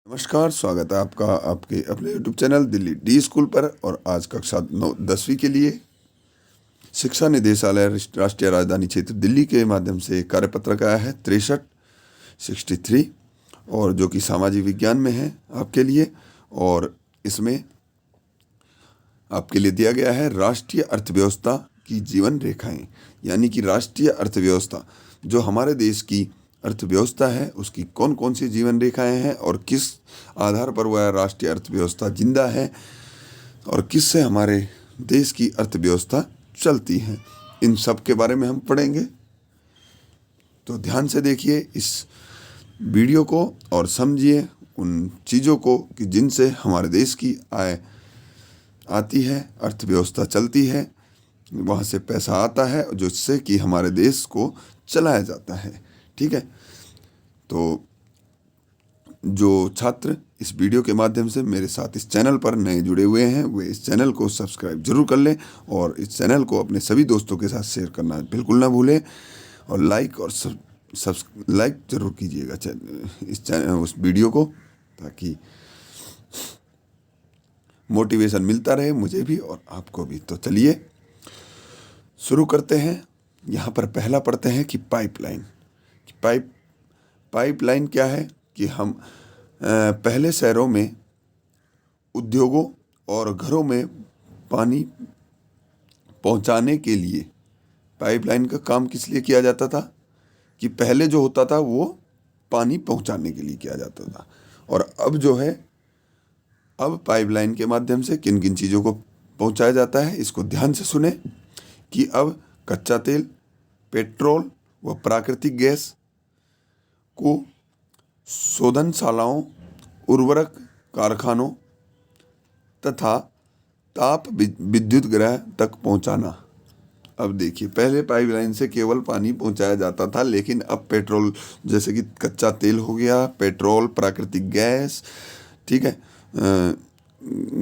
नमस्कार, स्वागत है आपका आपके अपने YouTube channel Delhi D school पर। और आज कक्षा 10वीं के लिए शिक्षा निदेशालय राष्ट्रीय राजधानी क्षेत्र दिल्ली के माध्यम से एक कार्यपत्रक आया है 63 और जो कि सामाजिक विज्ञान में है आपके लिए। और इसमें आपके लिए दिया गया है राष्ट्रीय अर्थव्यवस्था की जीवन रेखाएं, यानी कि राष्ट्रीय अर्थव्यवस्था जो हमारे देश की अर्थव्यवस्था है उसकी कौन कौन सी जीवन रेखाएं हैं और किस आधार पर वह राष्ट्रीय अर्थव्यवस्था जिंदा है और किससे हमारे देश की अर्थव्यवस्था चलती है, इन सब के बारे में हम पढ़ेंगे। तो ध्यान से देखिए इस वीडियो को और समझिए उन चीज़ों को कि जिनसे हमारे देश की आय आती है, अर्थव्यवस्था चलती है, वहाँ से पैसा आता है जिससे कि हमारे देश को चलाया जाता है। ठीक है, तो जो छात्र इस वीडियो के माध्यम से मेरे साथ इस चैनल पर नए जुड़े हुए हैं वे इस चैनल को सब्सक्राइब जरूर कर लें और इस चैनल को अपने सभी दोस्तों के साथ शेयर करना बिल्कुल ना भूलें और लाइक और लाइक जरूर कीजिएगा इस चैनल उस वीडियो को, ताकि मोटिवेशन मिलता रहे मुझे भी और आपको भी। तो चलिए शुरू करते हैं। यहाँ पर पहला पढ़ते हैं कि पाइपलाइन। पाइपलाइन क्या है कि हम पहले शहरों में उद्योगों और घरों में पानी पहुंचाने के लिए पाइपलाइन का काम किस लिए किया जाता था कि पहले जो होता था वो पानी पहुंचाने के लिए किया जाता था। और अब जो है अब पाइपलाइन के माध्यम से किन किन चीज़ों को पहुंचाया जाता है इसको ध्यान से सुने कि अब कच्चा तेल, पेट्रोल व प्राकृतिक गैस को शोधनशालाओं, उर्वरक कारखानों तथा ताप विद्युत ग्रह तक पहुंचाना। अब देखिए पहले पाइपलाइन से केवल पानी पहुंचाया जाता था, लेकिन अब पेट्रोल जैसे कि कच्चा तेल हो गया, पेट्रोल, प्राकृतिक गैस, ठीक है,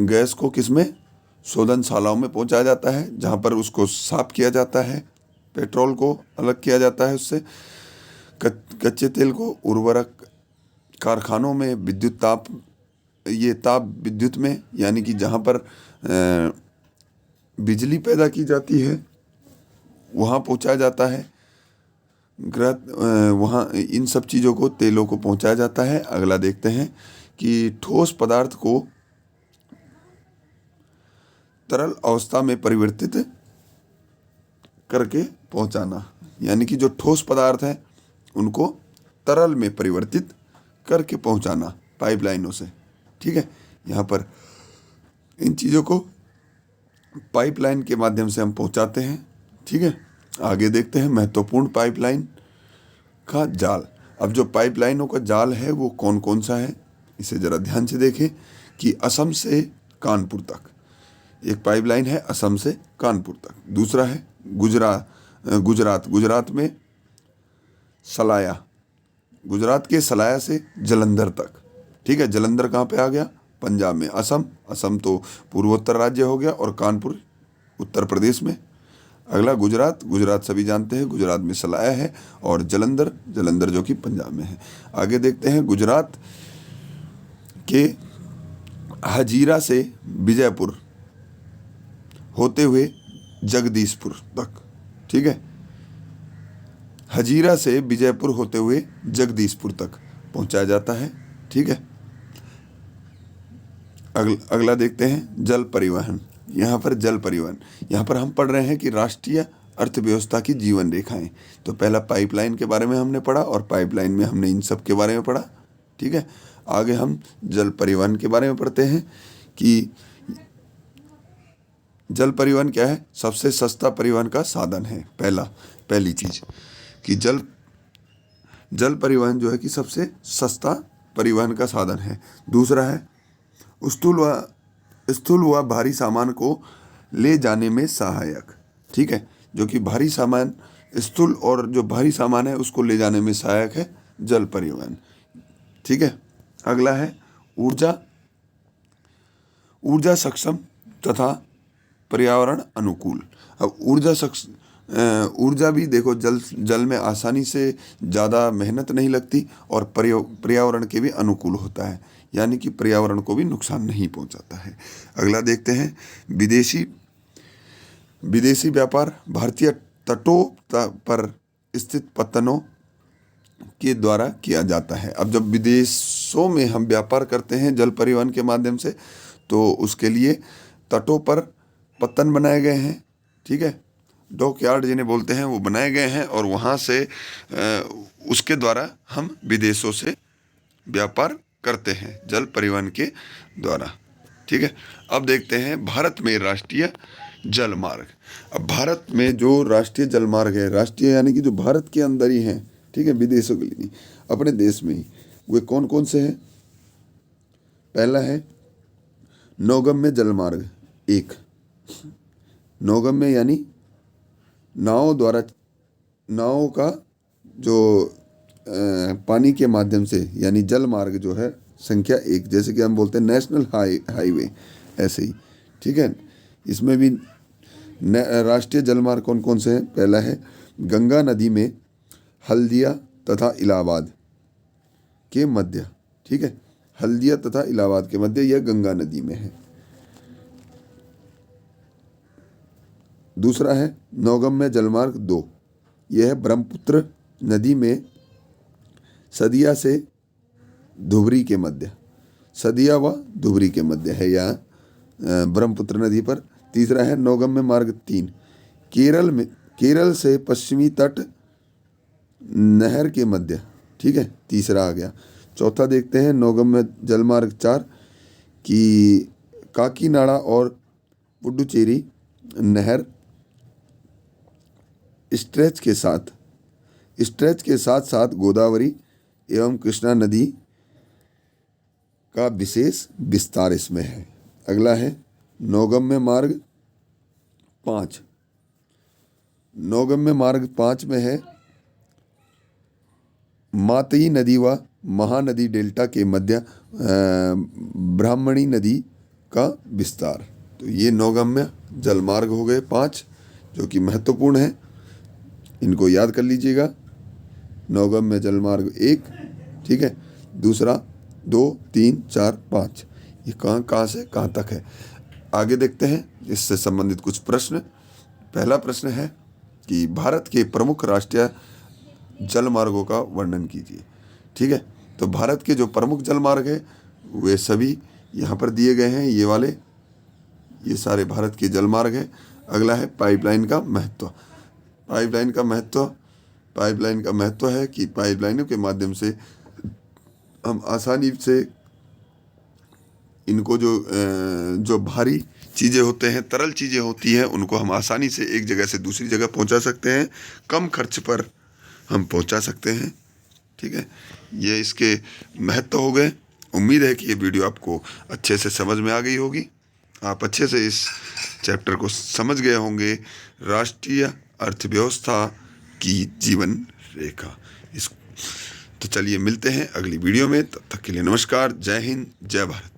गैस को किसमें शोधनशालाओं में पहुंचाया जाता है जहां पर उसको साफ किया जाता है, पेट्रोल को अलग किया जाता है उससे, कच्चे तेल को उर्वरक कारखानों में, विद्युत ताप विद्युत में, यानी कि जहाँ पर बिजली पैदा की जाती है वहाँ पहुँचाया जाता है, वहाँ इन सब चीज़ों को, तेलों को पहुँचाया जाता है। अगला देखते हैं कि ठोस पदार्थ को तरल अवस्था में परिवर्तित करके पहुँचाना, यानी कि जो ठोस पदार्थ हैं उनको तरल में परिवर्तित करके पहुंचाना पाइपलाइनों से। ठीक है, यहाँ पर इन चीज़ों को पाइपलाइन के माध्यम से हम पहुंचाते हैं। ठीक है, आगे देखते हैं महत्वपूर्ण पाइपलाइन का जाल। अब जो पाइपलाइनों का जाल है वो कौन कौन सा है इसे ज़रा ध्यान से देखें कि असम से कानपुर तक एक पाइपलाइन है, असम से कानपुर तक। दूसरा है गुजरात में सलाया, गुजरात के सलाया से जलंधर तक। ठीक है, जलंधर कहाँ पे आ गया? पंजाब में। असम तो पूर्वोत्तर राज्य हो गया और कानपुर उत्तर प्रदेश में। अगला गुजरात सभी जानते हैं, गुजरात में सलाया है, और जलंधर जो कि पंजाब में है। आगे देखते हैं गुजरात के हजीरा से विजयपुर होते हुए जगदीशपुर तक। ठीक है, हजीरा से विजयपुर होते हुए जगदीशपुर तक पहुंचाया जाता है। ठीक है, अगला देखते हैं जल परिवहन। यहाँ पर हम पढ़ रहे हैं कि राष्ट्रीय अर्थव्यवस्था की जीवन रेखाएं। तो पहला पाइपलाइन के बारे में हमने पढ़ा और पाइपलाइन में हमने इन सब के बारे में पढ़ा। ठीक है, आगे हम जल परिवहन के बारे में पढ़ते हैं कि जल परिवहन क्या है? सबसे सस्ता परिवहन का साधन है। पहली चीज कि जल परिवहन जो है कि सबसे सस्ता परिवहन का साधन है। दूसरा है स्थूल व भारी सामान को ले जाने में सहायक। ठीक है, जो कि भारी सामान, स्थूल और जो भारी सामान है उसको ले जाने में सहायक है जल परिवहन। ठीक है, अगला है ऊर्जा सक्षम तथा पर्यावरण अनुकूल। अब ऊर्जा भी देखो जल में आसानी से ज़्यादा मेहनत नहीं लगती और पर्यावरण के भी अनुकूल होता है। यानी कि पर्यावरण को भी नुकसान नहीं पहुंचाता है। अगला देखते हैं, विदेशी व्यापार भारतीय तटों पर स्थित पत्तनों के द्वारा किया जाता है। अब जब विदेशों में हम व्यापार करते हैं जल परिवहन के माध्यम से, तो उसके लिए तटों पर पत्तन बनाए गए हैं, ठीक है, डॉकयार्ड जिन्हें बोलते हैं, वो बनाए गए हैं और वहाँ से उसके द्वारा हम विदेशों से व्यापार करते हैं जल परिवहन के द्वारा, ठीक है। अब देखते हैं भारत में राष्ट्रीय जल मार्ग। अब भारत में जो राष्ट्रीय जल मार्ग है, राष्ट्रीय यानी कि जो भारत के अंदर ही हैं, ठीक है, विदेशों के लिए नहीं, अपने देश में ही, वे कौन कौन से हैं? पहला है नौगम्य जल मार्ग। एक नौगम्य यानी नावों का जो पानी के माध्यम से, यानी जल मार्ग जो है संख्या 1, जैसे कि हम बोलते हैं नेशनल हाईवे, ऐसे ही, ठीक है। इसमें भी राष्ट्रीय जल मार्ग कौन कौन से हैं? पहला है गंगा नदी में हल्दिया तथा इलाहाबाद के मध्य, ठीक है, हल्दिया तथा इलाहाबाद के मध्य, यह गंगा नदी में है। दूसरा है नौगम्य जलमार्ग 2, यह है ब्रह्मपुत्र नदी में सदिया से धुबरी के मध्य, सदिया व धुबरी के मध्य है यह ब्रह्मपुत्र नदी पर। तीसरा है नौगम्य मार्ग 3, केरल से पश्चिमी तट नहर के मध्य, ठीक है, तीसरा आ गया। चौथा देखते हैं नौगम्य जलमार्ग 4 की काकीनाडा और पुडुचेरी नहर स्ट्रेच के साथ साथ गोदावरी एवं कृष्णा नदी का विशेष विस्तार इसमें है। अगला है नौगम्य मार्ग 5। नौगम्य मार्ग 5 में है मातई नदी व महानदी डेल्टा के मध्य ब्राह्मणी नदी का विस्तार। तो ये नौगम्य जलमार्ग हो गए 5 जो कि महत्वपूर्ण है, इनको याद कर लीजिएगा। नौगम्य जलमार्ग 1, ठीक है, दूसरा 2, 3, 4, 5, ये कहाँ से कहाँ तक है। आगे देखते हैं इससे संबंधित कुछ प्रश्न। पहला प्रश्न है कि भारत के प्रमुख राष्ट्रीय जल मार्गों का वर्णन कीजिए, ठीक है। तो भारत के जो प्रमुख जल मार्ग है वे सभी यहाँ पर दिए गए हैं, ये वाले, ये सारे भारत के जल मार्ग हैं। अगला है पाइपलाइन का महत्व। पाइपलाइन का महत्व है कि पाइपलाइनों के माध्यम से हम आसानी से इनको जो भारी चीज़ें होते हैं, तरल चीज़ें होती हैं, उनको हम आसानी से एक जगह से दूसरी जगह पहुंचा सकते हैं, कम खर्च पर हम पहुंचा सकते हैं, ठीक है। ये इसके महत्व हो गए। उम्मीद है कि ये वीडियो आपको अच्छे से समझ में आ गई होगी, आप अच्छे से इस चैप्टर को समझ गए होंगे। राष्ट्रीय अर्थव्यवस्था की जीवन रेखा। तो चलिए मिलते हैं अगली वीडियो में, तब तक के लिए नमस्कार, जय हिंद, जय भारत।